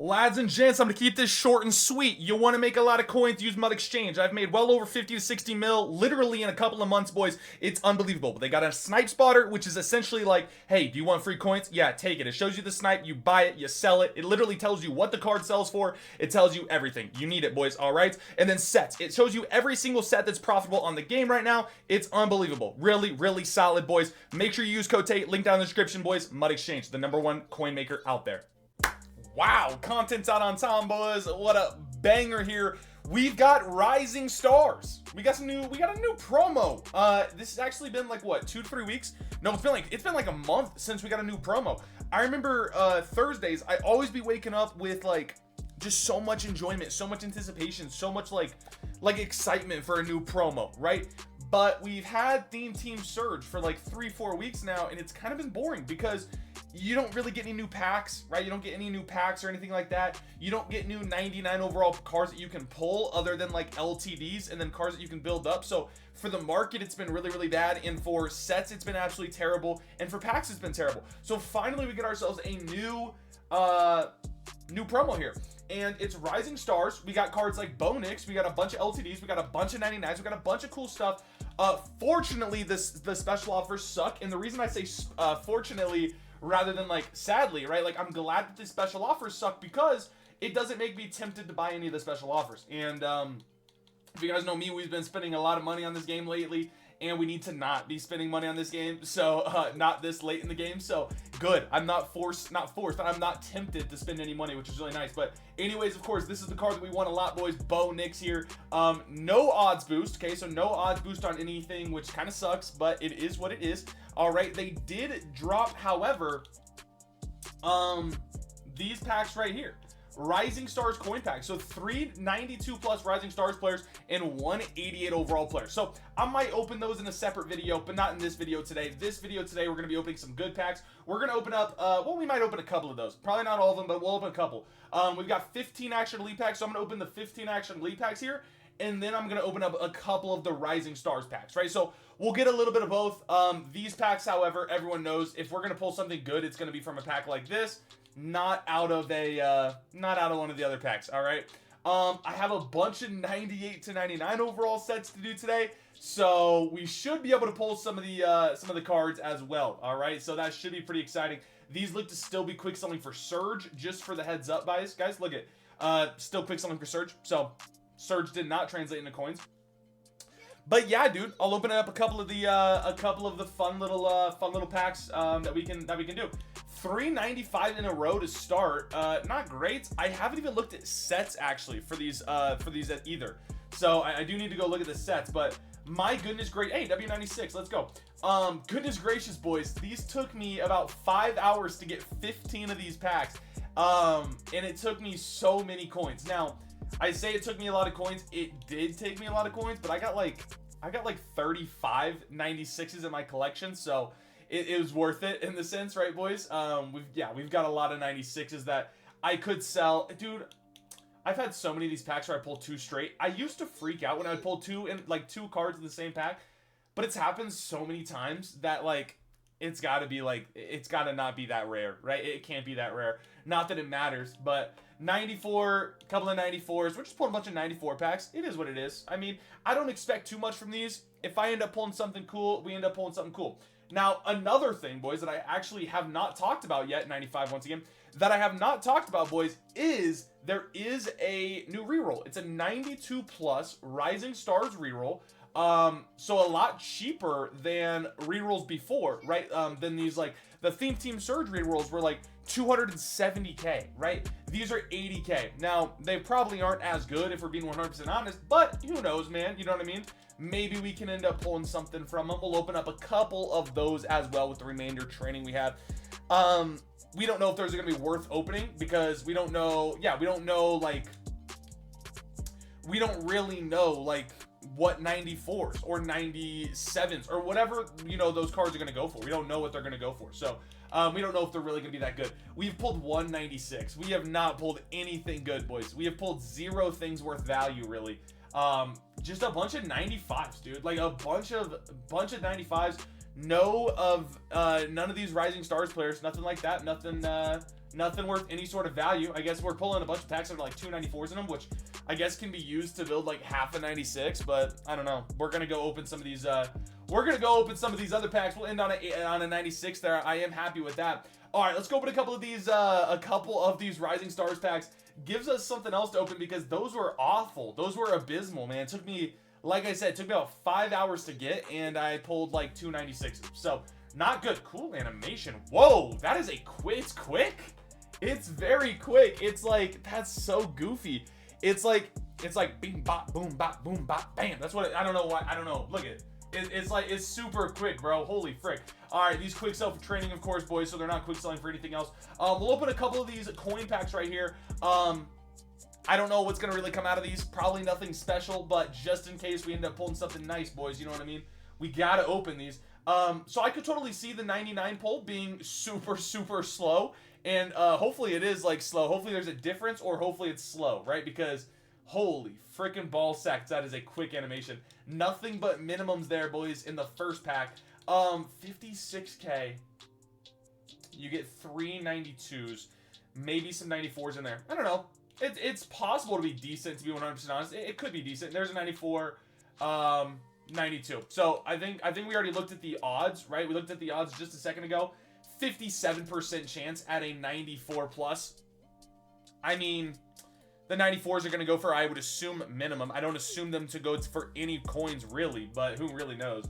Lads and gents, I'm going to keep this short and sweet. You want to make a lot of coins, use Mut Exchange. I've made well over 50 to 60 mil literally in a couple of months, boys. It's unbelievable. They got a snipe spotter, which is essentially like, hey, do you want free coins? Yeah, take it. It shows you the snipe, you buy it, you sell it. It literally tells you what the card sells for. It tells you everything. You need it, boys, all right? And then sets. It shows you every single set that's profitable on the game right now. It's unbelievable. Really, really solid, boys. Make sure you use code TATE, link down in the description, boys. Mut Exchange, the #1 coin maker out there. Wow, content's out on time, boys. What a banger here. We've got Rising Stars. We got a new promo. This has actually been like what, 2 to 3 weeks? No, it's been like a month since we got a new promo. I remember Thursdays, I always be waking up with like just so much enjoyment, so much anticipation, so much like excitement for a new promo, right? But we've had Theme Team Surge for like 3-4 weeks now, and it's kind of been boring because you don't really get any new packs, right? You don't get any new packs or anything like that. You don't get new 99 overall cards that you can pull other than like LTDs and then cards that you can build up. So for the market, it's been really, really bad. And for sets, it's been absolutely terrible. And for packs, it's been terrible. So finally, we get ourselves a new promo here. And it's Rising Stars. We got cards like Bonix. We got a bunch of LTDs. We got a bunch of 99s. We got a bunch of cool stuff. Fortunately, the special offers suck. And the reason I say fortunately rather than like sadly, right? Like I'm glad that the special offers suck because it doesn't make me tempted to buy any of the special offers. And if you guys know me, we've been spending a lot of money on this game lately, and we need to not be spending money on this game. So not this late in the game. So good. I'm not forced. I'm not tempted to spend any money, which is really nice. But anyways, of course, this is the card that we want a lot, boys. Bonix here. No odds boost. Okay, so no odds boost on anything, which kind of sucks, but it is what it is. All right, they did drop, however, these packs right here. Rising Stars coin pack. So 392 plus Rising Stars players and 188 overall players. So I might open those in a separate video, but not in this video today. This video today, we're going to be opening some good packs. We're going to open up, well, we might open a couple of those. Probably not all of them, but we'll open a couple. We've got 15 action elite packs, so I'm going to open the 15 action elite packs here. And then I'm going to open up a couple of the Rising Stars packs, right? So we'll get a little bit of both. These packs, however, everyone knows if we're going to pull something good, it's going to be from a pack like this. Not out of one of the other packs. All right. I have a bunch of 98 to 99 overall sets to do today, so we should be able to pull some of the cards as well. All right, so that should be pretty exciting. These look to still be quick selling for Surge, just for the heads up, guys. Look at still quick selling for Surge. So Surge did not translate into coins. But yeah, dude, I'll open up a couple of the fun little packs that we can do. 395 in a row to start. Not great. I haven't even looked at sets actually for these either. So I do need to go look at the sets, but my goodness great. Hey, W96, let's go. Goodness gracious, boys. These took me about 5 hours to get 15 of these packs. And it took me so many coins. Now, I say it took me a lot of coins. It did take me a lot of coins, but I got like 35 96s in my collection, so it was worth it in the sense, right, boys? We've got a lot of 96s that I could sell. Dude, I've had so many of these packs where I pull 2 straight. I used to freak out when I would pull 2 cards in the same pack, but it's happened so many times that like it's got to not be that rare, right? It can't be that rare. Not that it matters, but 94, a couple of 94s. We're just pulling a bunch of 94 packs. It is what it is. I mean, I don't expect too much from these. If I end up pulling something cool, we end up pulling something cool. Now, another thing, boys, that I actually have not talked about yet, 95 once again, that I have not talked about, boys, is there is a new reroll. It's a 92 plus Rising Stars reroll. So a lot cheaper than rerolls before, right? Than these, like, the Theme Team Surge rerolls were like 270k, right? These are 80k. Now, they probably aren't as good if we're being 100% honest, but who knows, man? You know what I mean? Maybe we can end up pulling something from them. We'll open up a couple of those as well with the remainder training we have. We don't know if those are going to be worth opening because we don't know. Yeah, we don't really know, like, what 94s or 97s or whatever, you know, those cards are going to go for. We don't know what they're going to go for. So we don't know if they're really going to be that good. We've pulled 196. We have not pulled anything good, boys. We have pulled 0 things worth value, really. Just a bunch of 95s, dude. Like a bunch of 95s. None of these Rising Stars players, nothing like that. Nothing Nothing worth any sort of value. I guess we're pulling a bunch of packs that are like 294s in them, which I guess can be used to build like half a 96, but I don't know. We're gonna go open some of these. We're gonna go open some of these other packs. We'll end on a 96 there. I am happy with that. All right, let's go open a couple of these Rising Stars packs. Gives us something else to open because those were awful. Those were abysmal, man. It took me, like I said, it took me about 5 hours to get, and I pulled like 296s. So not good. Cool animation. Whoa, that is a quick. It's quick. It's very quick. It's like, that's so goofy. It's like bing bop boom bop boom bop bam. That's what I don't know why. I don't know. Look at it. It's like, it's super quick, bro. Holy frick. All right, these quick sell for training, of course, boys, so they're not quick selling for anything else. We'll open a couple of these coin packs right here. I don't know what's gonna really come out of these. Probably nothing special, but just in case we end up pulling something nice, boys, you know what I mean? We gotta open these. So I could totally see the 99 pull being super slow, and hopefully it is like slow. Hopefully there's a difference, or hopefully it's slow, right? Because holy freaking ball sacks, that is a quick animation. Nothing but minimums there, boys, in the first pack. 56K. You get 3 92s, maybe some 94s in there. I don't know. It's possible to be decent, to be 100% honest. It could be decent. There's a 94, 92. So I think we already looked at the odds, right? We looked at the odds just a second ago. 57% chance at a 94 plus. I mean, the 94s are going to go for, I would assume, minimum. I don't assume them to go for any coins, really, but who really knows?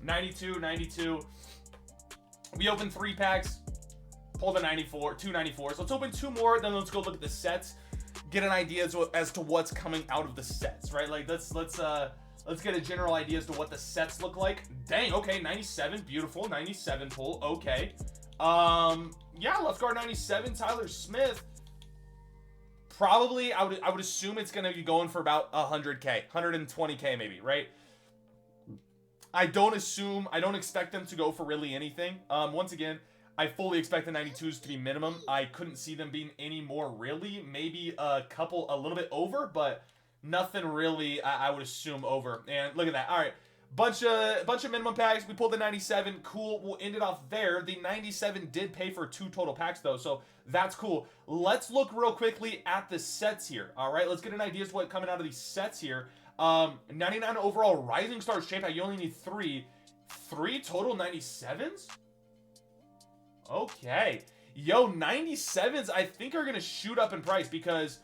92. We opened 3 packs, pulled a 94, 2 94s. Let's open 2 more, then let's go look at the sets, get an idea as to what's coming out of the sets, right? Like, let's get a general idea as to what the sets look like. Dang, okay, 97, beautiful, 97 pull, okay. Yeah, left guard 97, Tyler Smith. Probably, I would assume it's going to be going for about 100K, 120K maybe, right? I don't expect them to go for really anything. Once again, I fully expect the 92s to be minimum. I couldn't see them being any more really. Maybe a little bit over, but nothing really, I would assume, over. And look at that. All right. Bunch of minimum packs. We pulled the 97. Cool. We'll end it off there. The 97 did pay for 2 total packs, though, so that's cool. Let's look real quickly at the sets here. All right, let's get an idea as to what's coming out of these sets here. 99 overall Rising Stars shape pack. You only need 3. 3 total 97s? Okay. Yo, 97s I think are going to shoot up in price because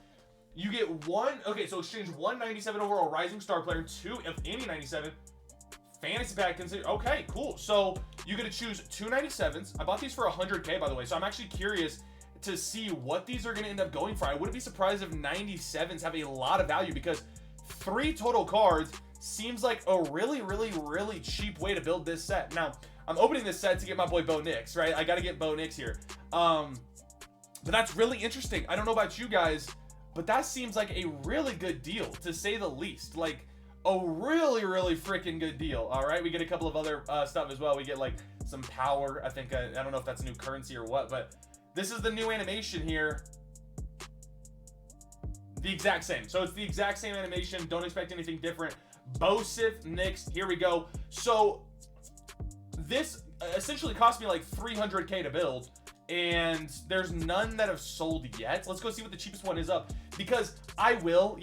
you get 1. Okay, so exchange 1 97 overall Rising Star player, 2 of any 97. Fantasy pack consider. Okay, cool. So you get to choose 2 97s. I bought these for 100K, by the way. So I'm actually curious to see what these are going to end up going for. I wouldn't be surprised if 97s have a lot of value because 3 total cards seems like a really cheap way to build this set. Now, I'm opening this set to get my boy Bo Nix, right? I got to get Bo Nix here. But that's really interesting. I don't know about you guys, but that seems like a really good deal, to say the least. Like, a really freaking good deal. All right, we get a couple of other stuff as well. We get like some power. I think I don't know if that's a new currency or what, but this is the new animation here. The exact same. So it's the exact same animation. Don't expect anything different. Bosif Nix. Here we go. So this essentially cost me like 300K to build, and there's none that have sold yet. Let's go see what the cheapest one is up, because I will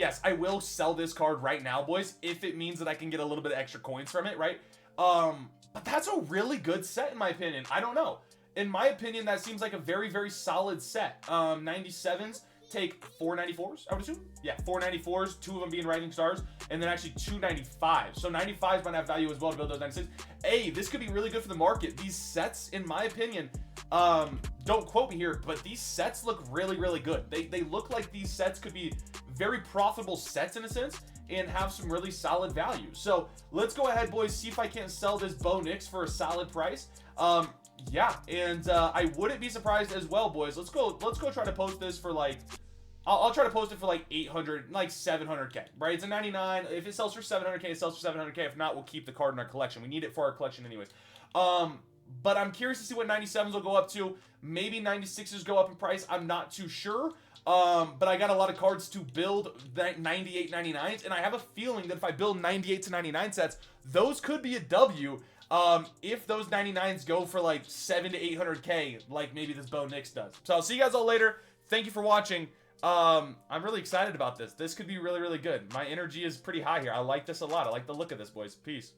sell this card right now, boys, if it means that I can get a little bit of extra coins from it, right? But that's a really good set in my opinion. I don't know. In my opinion, that seems like a very solid set. 97s take 4 94s, I would assume. Yeah, 4 94s, 2 of them being Rising Stars, and then actually 2 95s. So 95s might have value as well to build those 96s. Hey, this could be really good for the market. These sets, in my opinion, don't quote me here, but these sets look really good. They look like these sets could be very profitable sets in a sense and have some really solid value. So let's go ahead, boys, see if I can't sell this Bo Nix for a solid price. Yeah, and I wouldn't be surprised as well, boys. Let's go try to post this for like, I'll try to post it for like 800, like 700K, right? It's a 99. If it sells for 700K, it sells for 700K. If not, we'll keep the card in our collection. We need it for our collection anyways. But I'm curious to see what 97s will go up to. Maybe 96s go up in price. I'm not too sure. But I got a lot of cards to build that 98, 99s, and I have a feeling that if I build 98 to 99 sets, those could be a W. if those 99s go for like 7 to 800k, like maybe this Bo Nix does. So I'll see you guys all later. Thank you for watching. I'm really excited about this. This could be really, really good. My energy is pretty high here. I like this a lot. I like the look of this, boys. Peace.